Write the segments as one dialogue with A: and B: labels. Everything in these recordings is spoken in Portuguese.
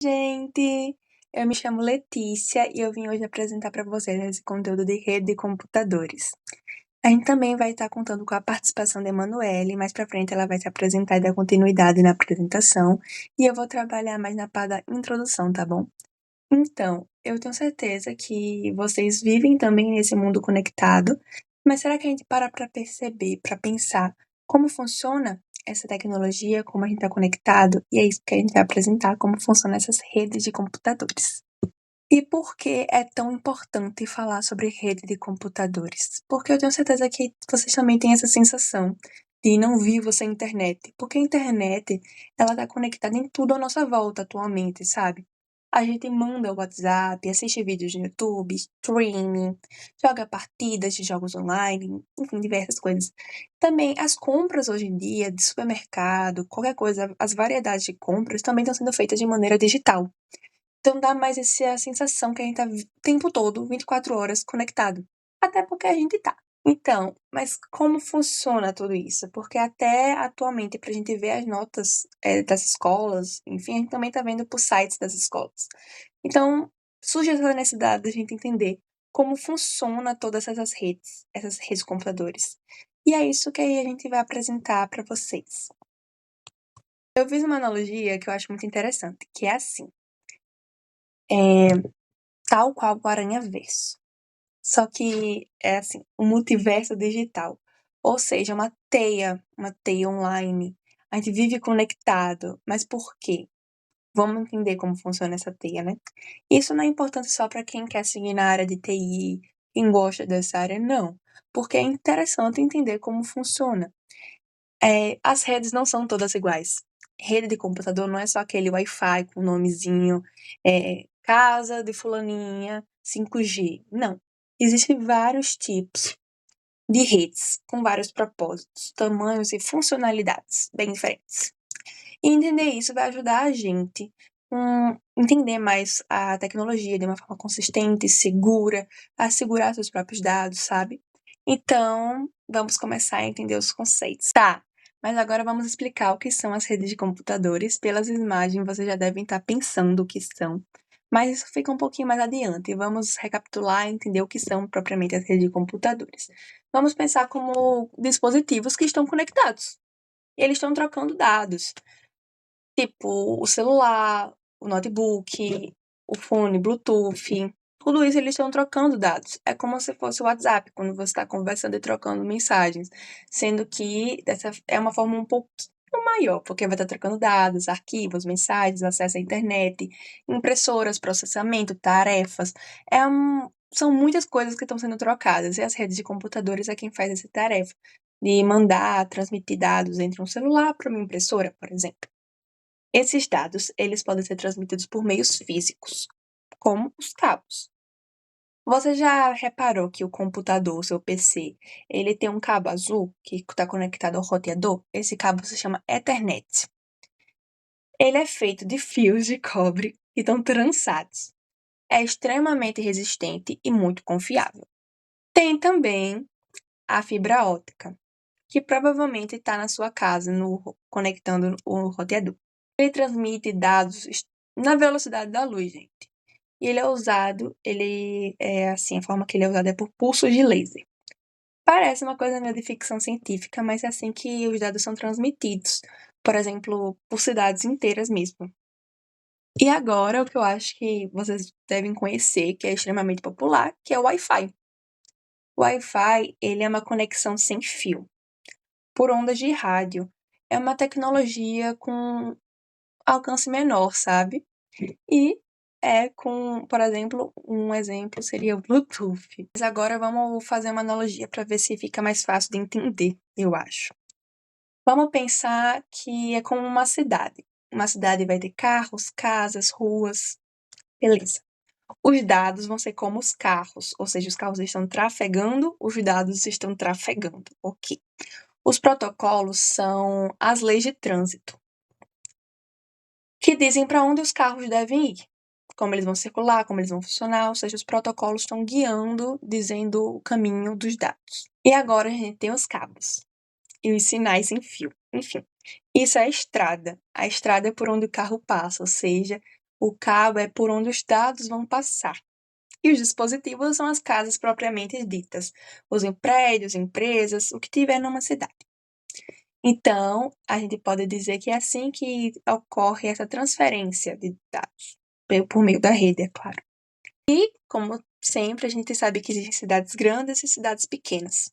A: Gente, eu me chamo Letícia e eu vim hoje apresentar para vocês esse conteúdo de rede de computadores. A gente também vai estar contando com a participação da Emanuele, mais para frente ela vai se apresentar e dar continuidade na apresentação, e eu vou trabalhar mais na parte da introdução, tá bom? Então, eu tenho certeza que vocês vivem também nesse mundo conectado, mas será que a gente para perceber, para pensar como funciona essa tecnologia, como a gente está conectado? E é isso que a gente vai apresentar, como funcionam essas redes de computadores. E por que é tão importante falar sobre rede de computadores? Porque eu tenho certeza que vocês também têm essa sensação de não vivo sem internet. Porque a internet, ela está conectada em tudo à nossa volta atualmente, sabe? A gente manda WhatsApp, assiste vídeos no YouTube, streaming, joga partidas de jogos online, enfim, diversas coisas. Também as compras hoje em dia, de supermercado, qualquer coisa, as variedades de compras também estão sendo feitas de maneira digital. Então dá mais essa sensação que a gente tá o tempo todo, 24 horas, conectado. Até porque a gente tá. Então, mas como funciona tudo isso? Porque até atualmente, pra gente ver as notas das escolas, enfim, a gente também tá vendo por sites das escolas. Então, surge essa necessidade da gente entender como funciona todas essas redes de computadores. E é isso que aí a gente vai apresentar para vocês. Eu fiz uma analogia que eu acho muito interessante, que é assim. Tal qual o Aranhaverso. Só que é assim, um multiverso digital. Ou seja, uma teia online. A gente vive conectado. Mas por quê? Vamos entender como funciona essa teia, né? Isso não é importante só para quem quer seguir na área de TI, quem gosta dessa área, não. Porque é interessante entender como funciona. As redes não são todas iguais. Rede de computador não é só aquele Wi-Fi com o nomezinho, casa de fulaninha, 5G. Não. Existem vários tipos de redes, com vários propósitos, tamanhos e funcionalidades bem diferentes. E entender isso vai ajudar a gente a entender mais a tecnologia de uma forma consistente, segura, a segurar seus próprios dados, sabe? Então, vamos começar a entender os conceitos. Tá, mas agora vamos explicar o que são as redes de computadores. Pelas imagens, vocês já devem estar pensando o que são, mas isso fica um pouquinho mais adiante. Vamos recapitular e entender o que são propriamente as redes de computadores. Vamos pensar como dispositivos que estão conectados. E eles estão trocando dados. Tipo, o celular, o notebook, o fone Bluetooth, tudo isso eles estão trocando dados. É como se fosse o WhatsApp, quando você está conversando e trocando mensagens. Sendo que dessa é uma forma um pouquinho maior, porque vai estar trocando dados, arquivos, mensagens, acesso à internet, impressoras, processamento, tarefas. São muitas coisas que estão sendo trocadas, e as redes de computadores é quem faz essa tarefa, de mandar, transmitir dados entre um celular para uma impressora, por exemplo. Esses dados, eles podem ser transmitidos por meios físicos, como os cabos. Você já reparou que o computador, o seu PC, ele tem um cabo azul que está conectado ao roteador? Esse cabo se chama Ethernet. Ele é feito de fios de cobre que estão trançados. É extremamente resistente e muito confiável. Tem também a fibra óptica, que provavelmente está na sua casa, conectando o roteador. Ele transmite dados na velocidade da luz, gente. E a forma que ele é usado é por pulsos de laser. Parece uma coisa meio de ficção científica, mas é assim que os dados são transmitidos. Por exemplo, por cidades inteiras mesmo. E agora, o que eu acho que vocês devem conhecer, que é extremamente popular, que é o Wi-Fi. O Wi-Fi, ele é uma conexão sem fio, por ondas de rádio. É uma tecnologia com alcance menor, sabe? E por exemplo, um exemplo seria o Bluetooth. Mas agora vamos fazer uma analogia para ver se fica mais fácil de entender, eu acho. Vamos pensar que é como uma cidade. Uma cidade vai ter carros, casas, ruas. Beleza. Os dados vão ser como os carros, ou seja, os carros estão trafegando, os dados estão trafegando. Ok. Os protocolos são as leis de trânsito, que dizem para onde os carros devem ir, como eles vão circular, como eles vão funcionar, ou seja, os protocolos estão guiando, dizendo o caminho dos dados. E agora a gente tem os cabos e os sinais sem fio. Enfim, isso é a estrada. A estrada é por onde o carro passa, ou seja, O cabo é por onde os dados vão passar. E os dispositivos são as casas propriamente ditas, os prédios, empresas, o que tiver numa cidade. Então, a gente pode dizer que é assim que ocorre essa transferência de dados, por meio da rede, é claro. E, como sempre, a gente sabe que existem cidades grandes e cidades pequenas.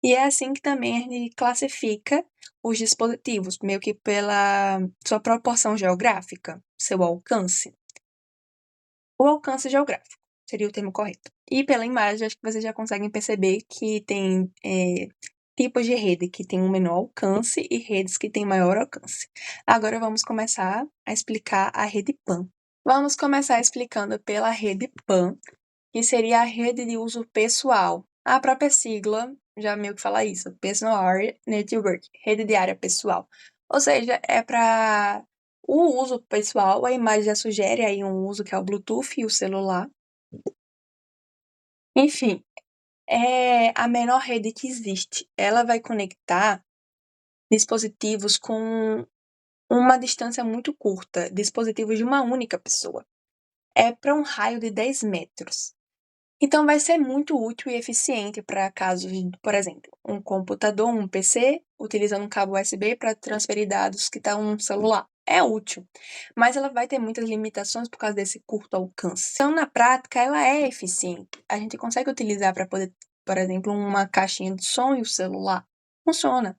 A: E é assim que também a gente classifica os dispositivos, meio que pela sua proporção geográfica, seu alcance. O alcance geográfico seria o termo correto. E pela imagem, acho que vocês já conseguem perceber que tem tipos de rede que têm um menor alcance e redes que têm maior alcance. Agora vamos começar a explicar a rede PAN. Vamos começar explicando pela rede PAN, que seria a rede de uso pessoal. A própria sigla já meio que fala isso, Personal Area Network, rede de área pessoal. Ou seja, é para o uso pessoal, a imagem já sugere aí um uso que é o Bluetooth e o celular. Enfim, é a menor rede que existe. Ela vai conectar dispositivos com uma distância muito curta, dispositivos de uma única pessoa. É para um raio de 10 metros. Então, vai ser muito útil e eficiente para casos de, por exemplo, um computador, um PC, utilizando um cabo USB para transferir dados que estão no celular. É útil, mas ela vai ter muitas limitações por causa desse curto alcance. Então, na prática, ela é eficiente. A gente consegue utilizar para poder, por exemplo, uma caixinha de som e o celular. Funciona.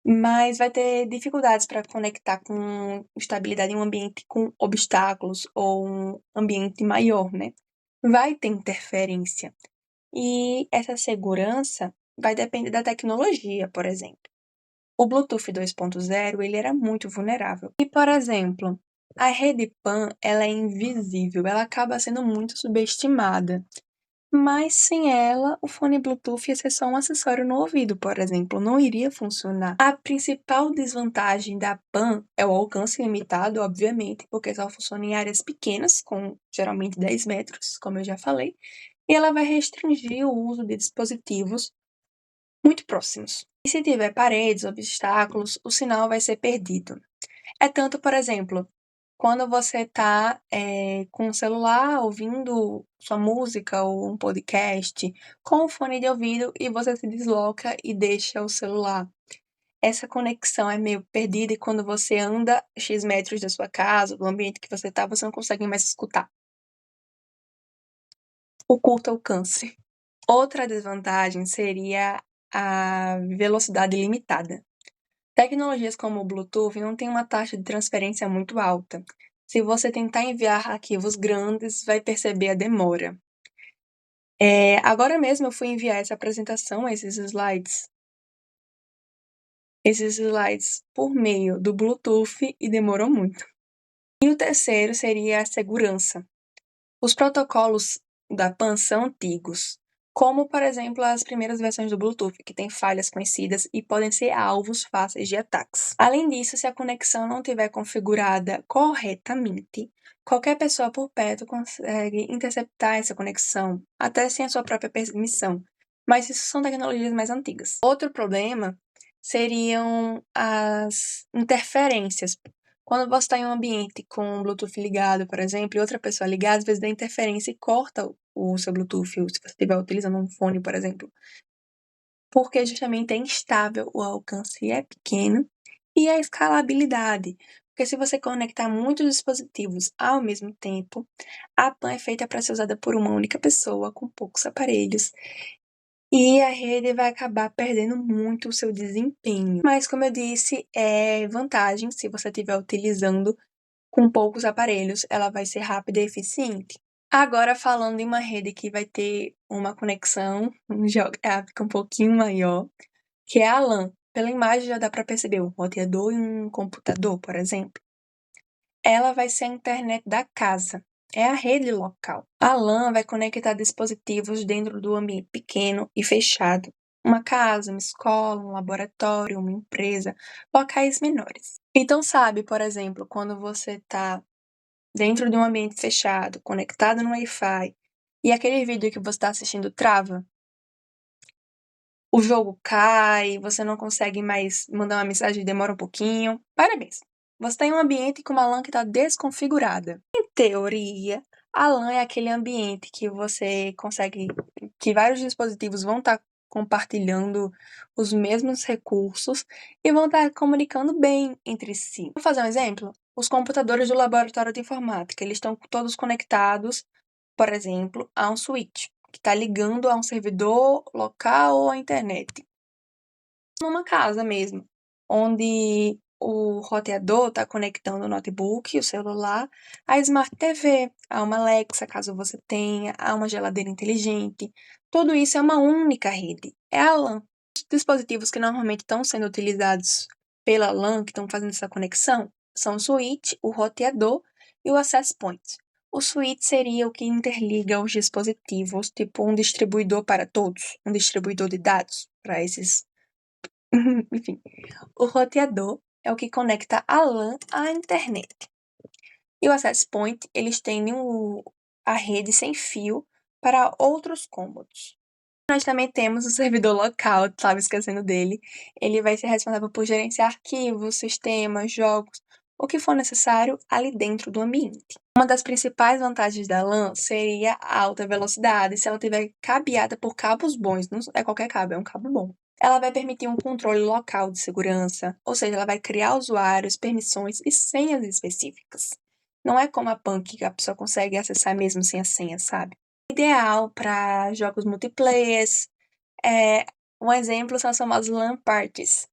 A: Mas vai ter dificuldades para conectar com estabilidade em um ambiente com obstáculos ou um ambiente maior, né? Vai ter interferência. E essa segurança vai depender da tecnologia, por exemplo. O Bluetooth 2.0, ele era muito vulnerável. E, por exemplo, a rede PAN, ela é invisível, ela acaba sendo muito subestimada. Mas sem ela, o fone Bluetooth ia ser só um acessório no ouvido, por exemplo, não iria funcionar. A principal desvantagem da PAN é o alcance limitado, obviamente, porque só funciona em áreas pequenas, com geralmente 10 metros, como eu já falei, e ela vai restringir o uso de dispositivos muito próximos. E se tiver paredes, obstáculos, o sinal vai ser perdido. É tanto, por exemplo, quando você está com o celular ouvindo sua música ou um podcast com o fone de ouvido e você se desloca e deixa o celular. Essa conexão é meio perdida e quando você anda X metros da sua casa, do ambiente que você está, você não consegue mais escutar. O curto alcance. Outra desvantagem seria a velocidade limitada. Tecnologias como o Bluetooth não têm uma taxa de transferência muito alta. Se você tentar enviar arquivos grandes, vai perceber a demora. Agora mesmo eu fui enviar essa apresentação, esses slides por meio do Bluetooth e demorou muito. E o terceiro seria a segurança. Os protocolos da PAN são antigos, como, por exemplo, as primeiras versões do Bluetooth, que têm falhas conhecidas e podem ser alvos fáceis de ataques. Além disso, se a conexão não estiver configurada corretamente, qualquer pessoa por perto consegue interceptar essa conexão, até sem a sua própria permissão. Mas isso são tecnologias mais antigas. Outro problema seriam as interferências. Quando você está em um ambiente com o Bluetooth ligado, por exemplo, e outra pessoa ligada, às vezes dá interferência e corta o seu Bluetooth, ou se você estiver utilizando um fone, por exemplo. Porque justamente é instável, o alcance é pequeno e a escalabilidade. Porque se você conectar muitos dispositivos ao mesmo tempo, a PAN é feita para ser usada por uma única pessoa, com poucos aparelhos. E a rede vai acabar perdendo muito o seu desempenho. Mas, como eu disse, é vantagem se você estiver utilizando com poucos aparelhos, ela vai ser rápida e eficiente. Agora, falando em uma rede que vai ter uma conexão geográfica um pouquinho maior, que é a LAN. Pela imagem já dá para perceber um roteador e um computador, por exemplo. Ela vai ser a internet da casa. É a rede local. A LAN vai conectar dispositivos dentro do ambiente pequeno e fechado. Uma casa, uma escola, um laboratório, uma empresa, locais menores. Então, sabe, por exemplo, quando você está dentro de um ambiente fechado, conectado no Wi-Fi, e aquele vídeo que você está assistindo trava, o jogo cai, você não consegue mais mandar uma mensagem, demora um pouquinho. Parabéns! você tem um ambiente com uma LAN que está desconfigurada. Em teoria, a LAN é aquele ambiente que você consegue, que vários dispositivos vão estar compartilhando os mesmos recursos e vão estar comunicando bem entre si. Vou fazer um exemplo? Os computadores do laboratório de informática, eles estão todos conectados, por exemplo, a um switch, que está ligando a um servidor local ou à internet. Numa casa mesmo, onde o roteador está conectando o notebook, o celular, a Smart TV, a uma Alexa, caso você tenha, a uma geladeira inteligente. Tudo isso é uma única rede, é a LAN. Os dispositivos que normalmente estão sendo utilizados pela LAN, que estão fazendo essa conexão, são o switch, o roteador e o access point. O switch seria o que interliga os dispositivos, tipo um distribuidor para todos, um distribuidor de dados para esses. Enfim, o roteador é o que conecta a LAN à internet. E o access point, eles têm a rede sem fio para outros cômodos. Nós também temos o servidor local, estava esquecendo dele. Ele vai ser responsável por gerenciar arquivos, sistemas, jogos, o que for necessário ali dentro do ambiente. Uma das principais vantagens da LAN seria a alta velocidade, se ela tiver cabeada por cabos bons. Não é qualquer cabo, é um cabo bom. Ela vai permitir um controle local de segurança, ou seja, ela vai criar usuários, permissões e senhas específicas. Não é como a PAN que a pessoa consegue acessar mesmo sem a senha, sabe? Ideal para jogos multiplayer. Um exemplo são as famosas LAN parties.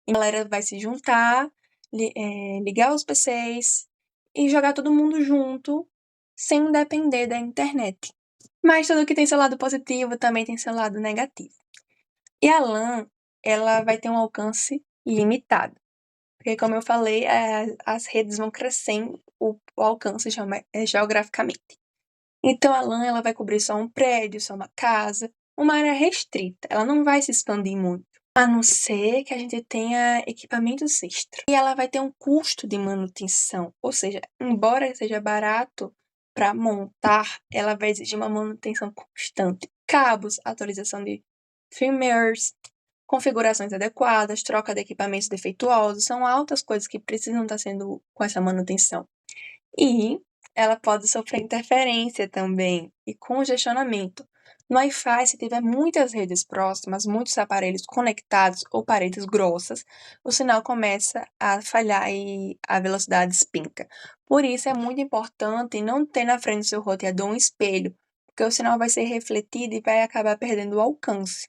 A: A galera vai se juntar, ligar os PCs e jogar todo mundo junto, sem depender da internet. Mas tudo que tem seu lado positivo também tem seu lado negativo. E a LAN, ela vai ter um alcance limitado. Porque, como eu falei, as redes vão crescendo o alcance geograficamente. Então, a LAN ela vai cobrir só um prédio, só uma casa, uma área restrita. Ela não vai se expandir muito, a não ser que a gente tenha equipamentos extra. E ela vai ter um custo de manutenção, ou seja, embora seja barato para montar, ela vai exigir uma manutenção constante. Cabos, atualização de firmwares, configurações adequadas, troca de equipamentos defeituosos, são altas coisas que precisam estar sendo com essa manutenção. E ela pode sofrer interferência também e congestionamento. No Wi-Fi, se tiver muitas redes próximas, muitos aparelhos conectados ou paredes grossas, o sinal começa a falhar e a velocidade espinca. Por isso é muito importante não ter na frente do seu roteador um espelho, porque o sinal vai ser refletido e vai acabar perdendo o alcance.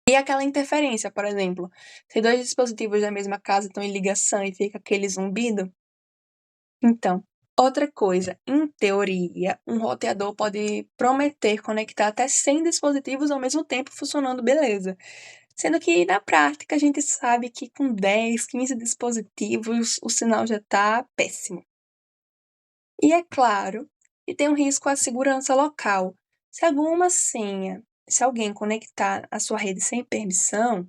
A: E aquela interferência, por exemplo, se dois dispositivos da mesma casa estão em ligação e fica aquele zumbido, então, outra coisa, em teoria, um roteador pode prometer conectar até 100 dispositivos ao mesmo tempo funcionando beleza. Sendo que, na prática, a gente sabe que com 10, 15 dispositivos o sinal já está péssimo. E é claro que tem um risco à segurança local. Se alguma senha, se alguém conectar a sua rede sem permissão,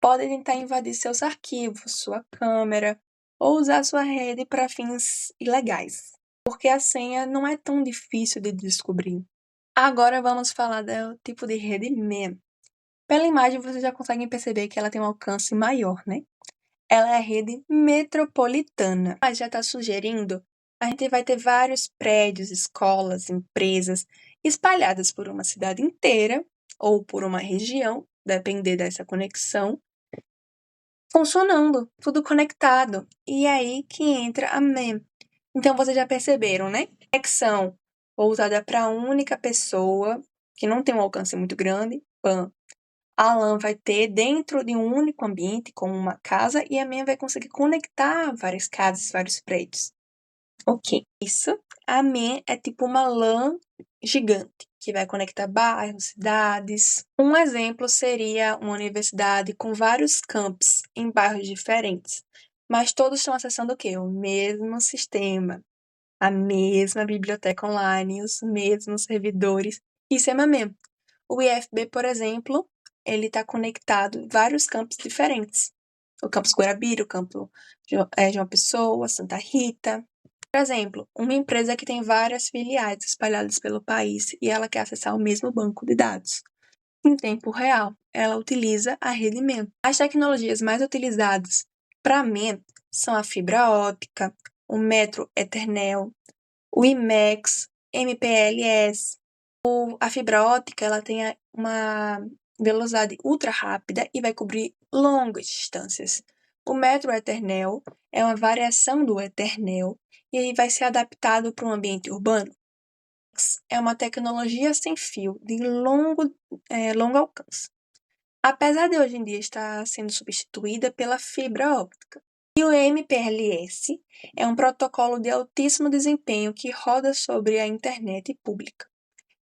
A: pode tentar invadir seus arquivos, sua câmera, ou usar sua rede para fins ilegais, porque a senha não é tão difícil de descobrir. Agora vamos falar do tipo de rede MEM. Pela imagem vocês já conseguem perceber que ela tem um alcance maior, né? Ela é a rede metropolitana. Mas já está sugerindo, a gente vai ter vários prédios, escolas, empresas espalhadas por uma cidade inteira ou por uma região, depender dessa conexão, funcionando, tudo conectado. E é aí que entra a MEM. Então, vocês já perceberam, né? Conexão voltada para uma única pessoa, que não tem um alcance muito grande, PAN. A LAN vai ter dentro de um único ambiente, como uma casa, e a MEM vai conseguir conectar várias casas, vários prédios. Ok. Isso, a MEM é tipo uma LAN gigante, que vai conectar bairros, cidades. Um exemplo seria uma universidade com vários campos em bairros diferentes, mas todos estão acessando o quê? O mesmo sistema, a mesma biblioteca online, os mesmos servidores. Isso é uma MEM. O IFB, por exemplo, ele está conectado em vários campos diferentes. O campus Guarabira, o campus João Pessoa, Santa Rita. Por exemplo, uma empresa que tem várias filiais espalhadas pelo país e ela quer acessar o mesmo banco de dados. Em tempo real, ela utiliza a rede MEM. As tecnologias mais utilizadas Para mim, são a fibra óptica, o Metro Eternel, o IMEX, MPLS. A fibra óptica ela tem uma velocidade ultra rápida e vai cobrir longas distâncias. O Metro Eternel é uma variação do Eternel e aí vai ser adaptado para um ambiente urbano. É uma tecnologia sem fio de longo alcance, apesar de hoje em dia estar sendo substituída pela fibra óptica. E o MPLS é um protocolo de altíssimo desempenho que roda sobre a internet pública,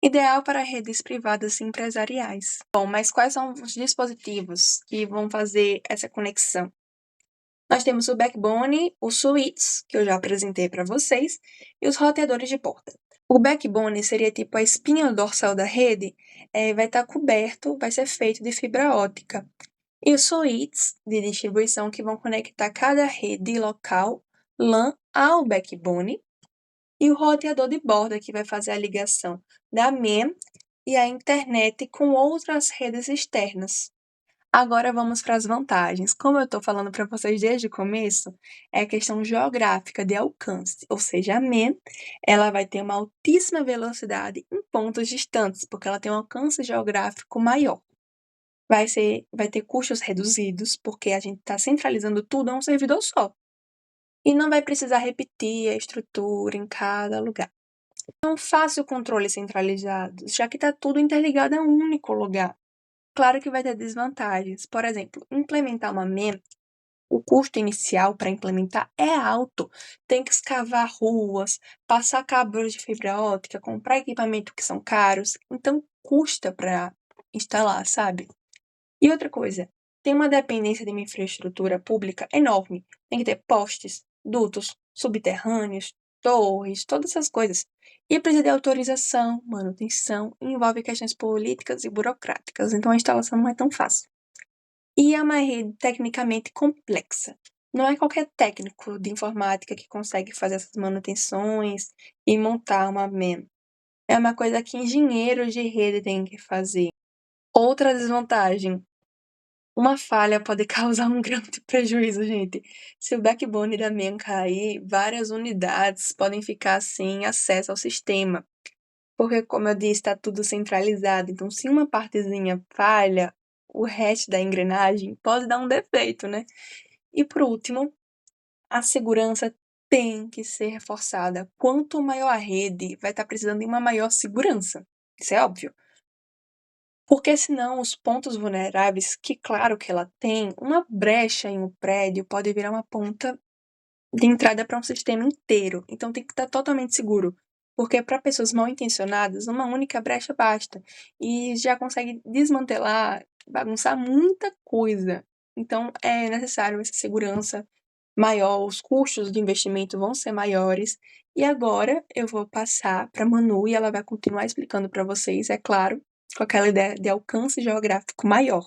A: ideal para redes privadas e empresariais. Bom, mas quais são os dispositivos que vão fazer essa conexão? Nós temos o backbone, os switches, que eu já apresentei para vocês, e os roteadores de porta. O backbone seria tipo a espinha dorsal da rede, vai estar coberto, vai ser feito de fibra óptica. E os switches de distribuição que vão conectar cada rede local LAN ao backbone. E o roteador de borda que vai fazer a ligação da MEM e a internet com outras redes externas. Agora vamos para as vantagens. Como eu estou falando para vocês desde o começo, é a questão geográfica de alcance, ou seja, a MEM ela vai ter uma altíssima velocidade em pontos distantes, porque ela tem um alcance geográfico maior. Vai ter custos reduzidos, porque a gente está centralizando tudo a um servidor só. E não vai precisar repetir a estrutura em cada lugar. É um fácil controle centralizado, já que está tudo interligado a um único lugar. Claro que vai ter desvantagens. Por exemplo, implementar uma MEM, o custo inicial para implementar é alto. Tem que escavar ruas, passar cabos de fibra óptica, comprar equipamento que são caros. Então, custa para instalar, sabe? E outra coisa, tem uma dependência de uma infraestrutura pública enorme. Tem que ter postes, dutos, subterrâneos, torres, todas essas coisas. E precisa de autorização, manutenção, e envolve questões políticas e burocráticas, então a instalação não é tão fácil. E é uma rede tecnicamente complexa. Não é qualquer técnico de informática que consegue fazer essas manutenções e montar uma MEM. É uma coisa que engenheiros de rede têm que fazer. Outra desvantagem, uma falha pode causar um grande prejuízo, gente. Se o backbone da MEM cair, várias unidades podem ficar sem acesso ao sistema. Porque, como eu disse, está tudo centralizado. Então, se uma partezinha falha, o resto da engrenagem pode dar um defeito, né? E, por último, a segurança tem que ser reforçada. Quanto maior a rede, vai estar precisando de uma maior segurança. Isso é óbvio. Porque senão os pontos vulneráveis, que claro que ela tem, uma brecha em um prédio pode virar uma ponta de entrada para um sistema inteiro. Então tem que estar totalmente seguro. Porque para pessoas mal intencionadas, uma única brecha basta. E já consegue desmantelar, bagunçar muita coisa. Então é necessário essa segurança maior, os custos de investimento vão ser maiores. E agora eu vou passar para a Manu e ela vai continuar explicando para vocês, é claro, com aquela ideia de alcance geográfico maior.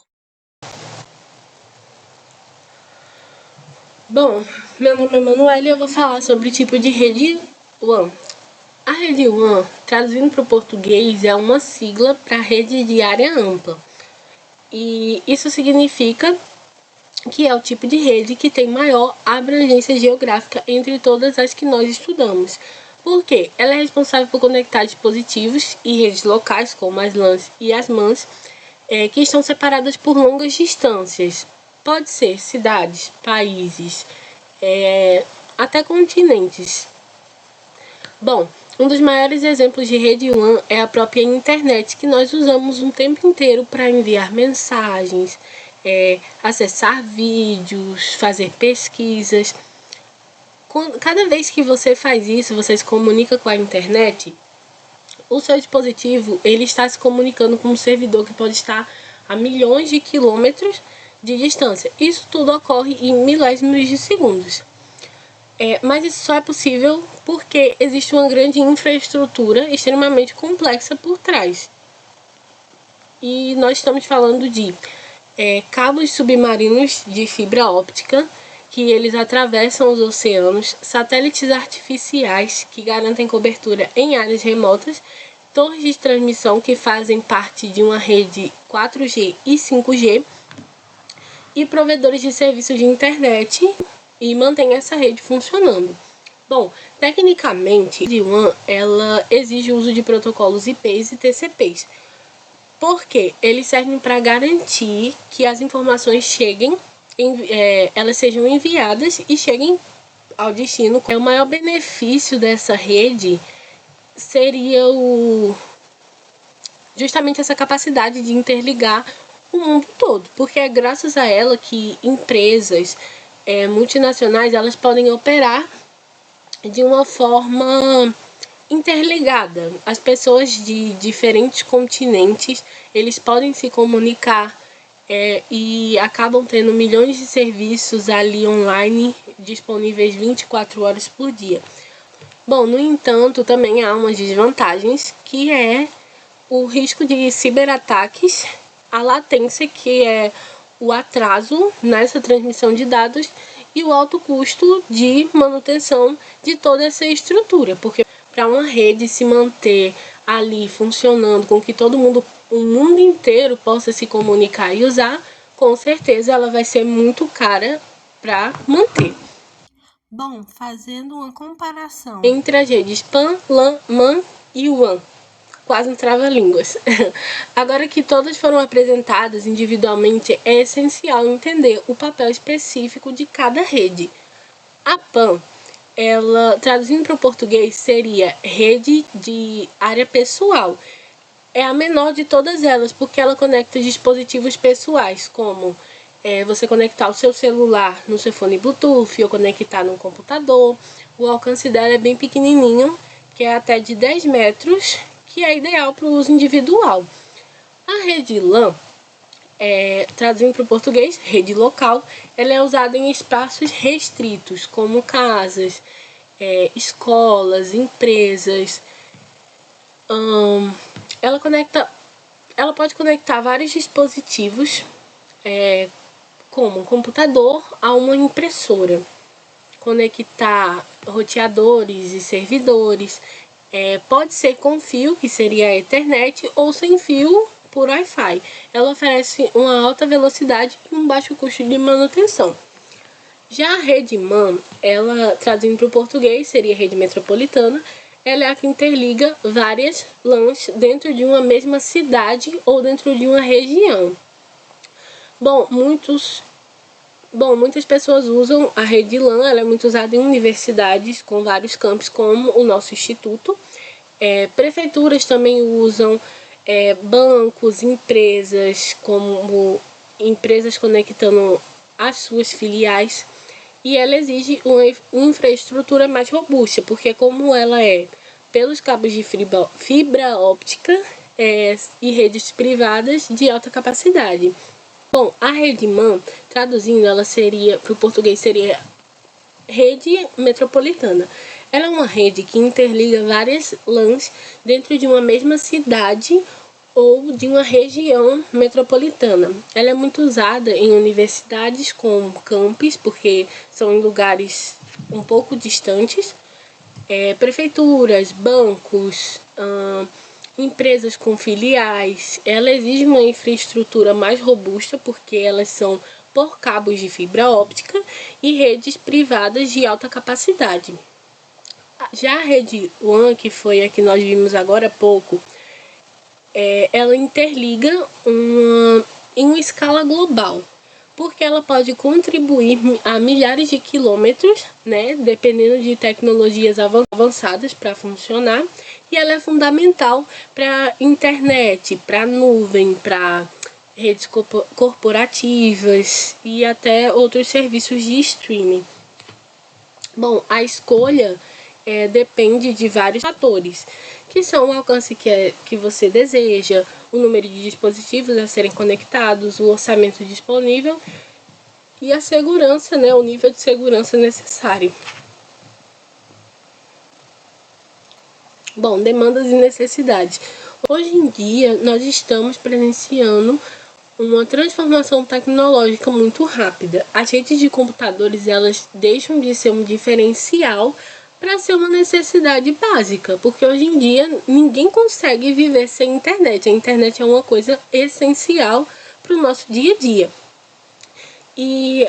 B: Bom, meu nome é Manuela e eu vou falar sobre o tipo de rede WAN. A rede WAN, traduzindo para o português, é uma sigla para rede de área ampla. E isso significa que é o tipo de rede que tem maior abrangência geográfica entre todas as que nós estudamos. Por quê? Ela é responsável por conectar dispositivos e redes locais, como as LANs e as MANs, que estão separadas por longas distâncias. Pode ser cidades, países, até continentes. Bom, um dos maiores exemplos de rede WAN é a própria internet, que nós usamos o tempo inteiro para enviar mensagens, acessar vídeos, fazer pesquisas. Cada vez que você faz isso, você se comunica com a internet, o seu dispositivo ele está se comunicando com um servidor que pode estar a milhões de quilômetros de distância. Isso tudo ocorre em milésimos de segundos. Mas isso só é possível porque existe uma grande infraestrutura extremamente complexa por trás. E nós estamos falando de cabos submarinos de fibra óptica, que eles atravessam os oceanos, satélites artificiais que garantem cobertura em áreas remotas, torres de transmissão que fazem parte de uma rede 4G e 5G, e provedores de serviços de internet e mantém essa rede funcionando. Bom, tecnicamente, a rede WAN ela exige o uso de protocolos IPs e TCPs, porque eles servem para garantir que as informações cheguem, elas sejam enviadas e cheguem ao destino. O maior benefício dessa rede seria justamente essa capacidade de interligar o mundo todo, porque é graças a ela que empresas multinacionais elas podem operar de uma forma interligada. As pessoas de diferentes continentes eles podem se comunicar e acabam tendo milhões de serviços ali online disponíveis 24 horas por dia. Bom, no entanto, também há umas desvantagens, que é o risco de ciberataques, a latência, que é o atraso nessa transmissão de dados, e o alto custo de manutenção de toda essa estrutura, porque para uma rede se manter ali funcionando, com que todo mundo, o mundo inteiro possa se comunicar e usar, com certeza ela vai ser muito cara para manter. Bom, fazendo uma comparação entre as redes PAN, LAN, MAN e WAN, quase um trava-línguas. Agora que todas foram apresentadas individualmente, é essencial entender o papel específico de cada rede. A PAN, ela, traduzindo para o português, seria rede de área pessoal. É a menor de todas elas, porque ela conecta dispositivos pessoais, como você conectar o seu celular no seu fone Bluetooth ou conectar no computador. O alcance dela é bem pequenininho, que é até de 10 metros, que é ideal para o uso individual. A rede LAN, traduzindo para o português, rede local, ela é usada em espaços restritos, como casas, escolas, empresas. Ela pode conectar vários dispositivos, como um computador a uma impressora, conectar roteadores e servidores. Pode ser com fio, que seria a Ethernet, ou sem fio por Wi-Fi. Ela oferece uma alta velocidade e um baixo custo de manutenção. Já a rede MAN, ela, traduzindo para o português, seria rede metropolitana. Ela é a que interliga várias LANs dentro de uma mesma cidade ou dentro de uma região. Muitas pessoas usam a rede LAN, ela é muito usada em universidades com vários campos, como o nosso instituto. Prefeituras também usam, bancos, empresas, como empresas conectando as suas filiais. E ela exige uma infraestrutura mais robusta, porque como ela é pelos cabos de fibra óptica e redes privadas de alta capacidade. Bom, a rede MAN, traduzindo, ela seria, para o português, seria rede metropolitana. Ela é uma rede que interliga várias LANs dentro de uma mesma cidade ou de uma região metropolitana. Ela é muito usada em universidades com campus, porque são em lugares um pouco distantes, prefeituras, bancos, empresas com filiais. Ela exige uma infraestrutura mais robusta, porque elas são por cabos de fibra óptica e redes privadas de alta capacidade. Já a rede WAN, que foi a que nós vimos agora há pouco, ela interliga em uma escala global, porque ela pode contribuir a milhares de quilômetros, né, dependendo de tecnologias avançadas para funcionar, e ela é fundamental para internet, para nuvem, para redes corporativas e até outros serviços de streaming. Bom, a escolha depende de vários fatores, que são o alcance que você deseja, o número de dispositivos a serem conectados, o orçamento disponível e a segurança, né, o nível de segurança necessário. Bom, demandas e necessidades. Hoje em dia, nós estamos presenciando uma transformação tecnológica muito rápida. As redes de computadores, elas deixam de ser um diferencial para ser uma necessidade básica, porque hoje em dia ninguém consegue viver sem internet. A internet é uma coisa essencial para o nosso dia a dia. E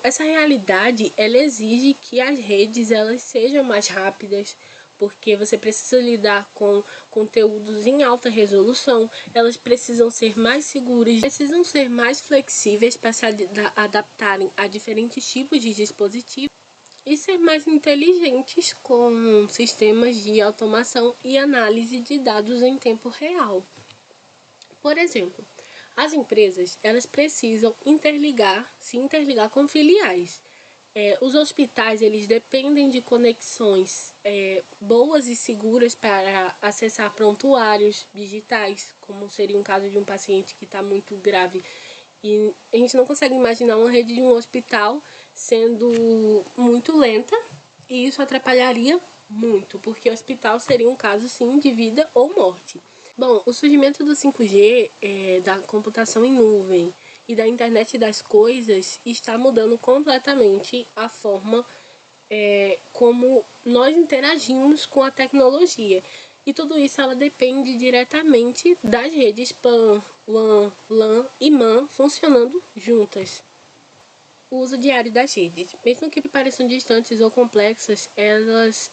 B: essa realidade, ela exige que as redes elas sejam mais rápidas, porque você precisa lidar com conteúdos em alta resolução, elas precisam ser mais seguras, precisam ser mais flexíveis para se adaptarem a diferentes tipos de dispositivos e ser mais inteligentes com sistemas de automação e análise de dados em tempo real. Por exemplo, as empresas elas precisam se interligar com filiais. Os hospitais eles dependem de conexões boas e seguras para acessar prontuários digitais, como seria um caso de um paciente que está muito grave. E a gente não consegue imaginar uma rede de um hospital sendo muito lenta, e isso atrapalharia muito, porque o hospital seria um caso sim de vida ou morte. Bom, o surgimento do 5G, da computação em nuvem e da internet das coisas está mudando completamente a forma como nós interagimos com a tecnologia. E tudo isso ela depende diretamente das redes PAN, WAN, LAN e MAN funcionando juntas. O uso diário das redes. Mesmo que pareçam distantes ou complexas,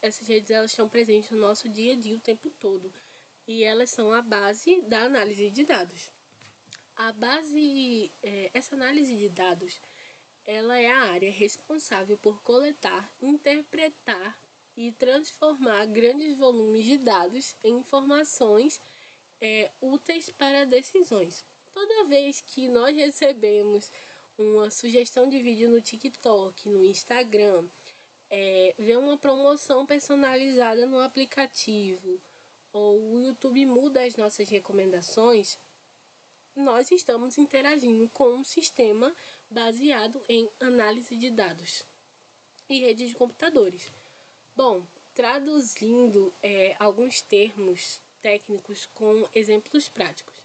B: essas redes elas estão presentes no nosso dia a dia o tempo todo. E elas são a base da análise de dados. Essa análise de dados, ela é a área responsável por coletar, interpretar e transformar grandes volumes de dados em informações úteis para decisões. Toda vez que nós recebemos uma sugestão de vídeo no TikTok, no Instagram, ver uma promoção personalizada no aplicativo, ou o YouTube muda as nossas recomendações, nós estamos interagindo com um sistema baseado em análise de dados e rede de computadores. Bom, traduzindo alguns termos técnicos com exemplos práticos.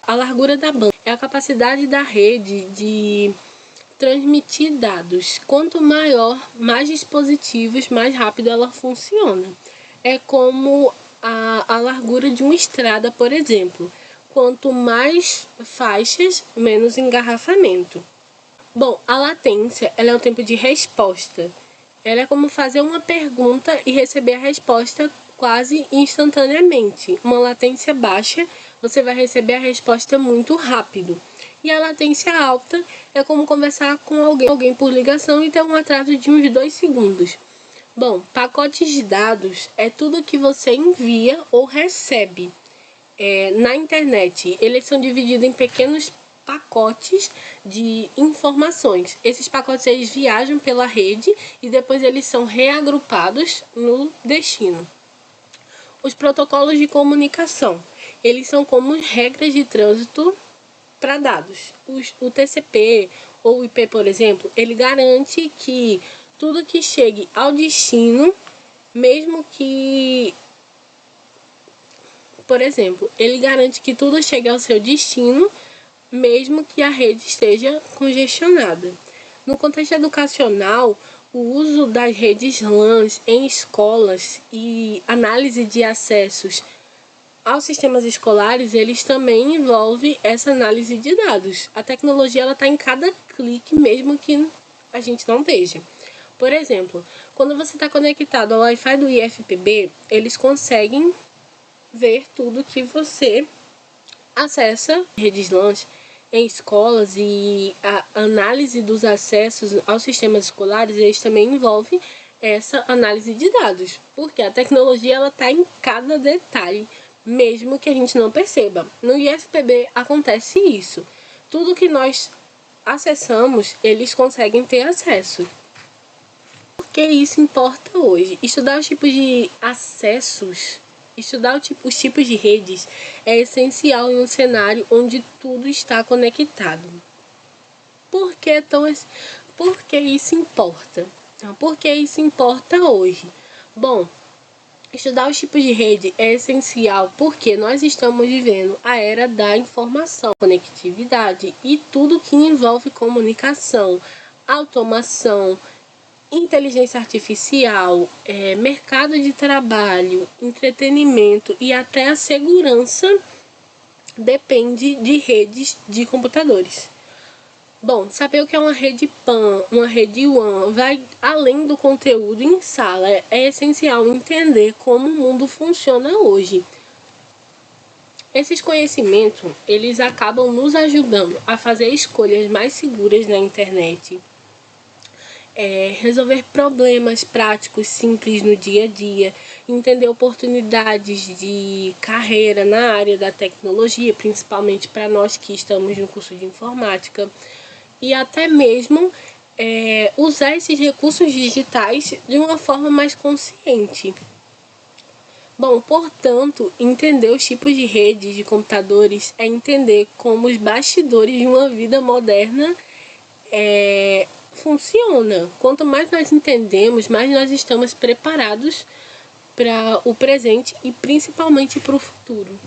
B: A largura da banda é a capacidade da rede de transmitir dados. Quanto maior, mais dispositivos, mais rápido ela funciona. É como a largura de uma estrada, por exemplo. Quanto mais faixas, menos engarrafamento. Bom, a latência ela é o tempo de resposta. Ela é como fazer uma pergunta e receber a resposta quase instantaneamente. Uma latência baixa, você vai receber a resposta muito rápido. E a latência alta é como conversar com alguém por ligação e ter um atraso de uns 2 segundos. Bom, pacotes de dados é tudo que você envia ou recebe. Na internet, eles são divididos em pequenos pacotes de informações. Esses pacotes eles viajam pela rede e depois eles são reagrupados no destino. Os protocolos de comunicação, eles são como regras de trânsito para dados. O TCP ou o IP, por exemplo, ele garante que tudo que chegue ao destino, mesmo que... Por exemplo, ele garante que tudo chegue ao seu destino, mesmo que a rede esteja congestionada. No contexto educacional, o uso das redes LANs em escolas e análise de acessos aos sistemas escolares, eles também envolvem essa análise de dados. A tecnologia está em cada clique, mesmo que a gente não veja. Por exemplo, quando você está conectado ao Wi-Fi do IFPB, eles conseguem ver tudo que você acessa redes LANs em escolas, e a análise dos acessos aos sistemas escolares eles também envolvem essa análise de dados, porque a tecnologia ela está em cada detalhe, mesmo que a gente não perceba. No IFPB acontece isso. Tudo que nós acessamos, eles conseguem ter acesso. Por que isso importa hoje? Estudar os tipos de acessos, estudar os tipos de redes é essencial em um cenário onde tudo está conectado. Por que isso importa? Por que isso importa hoje? Bom, estudar os tipos de rede é essencial porque nós estamos vivendo a era da informação, conectividade e tudo que envolve comunicação, automação, inteligência artificial, mercado de trabalho, entretenimento e até a segurança depende de redes de computadores. Bom, saber o que é uma rede PAN, uma rede WAN, vai além do conteúdo em sala. É essencial entender como o mundo funciona hoje. Esses conhecimentos, eles acabam nos ajudando a fazer escolhas mais seguras na internet, resolver problemas práticos simples no dia a dia, entender oportunidades de carreira na área da tecnologia, principalmente para nós que estamos no curso de informática, e até mesmo usar esses recursos digitais de uma forma mais consciente. Bom, portanto, entender os tipos de redes de computadores é entender como os bastidores de uma vida moderna funciona. Quanto mais nós entendemos, mais nós estamos preparados para o presente e principalmente para o futuro.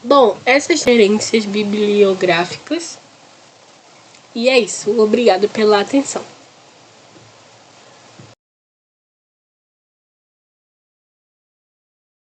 B: Bom, essas referências bibliográficas. E é isso. Obrigado pela atenção.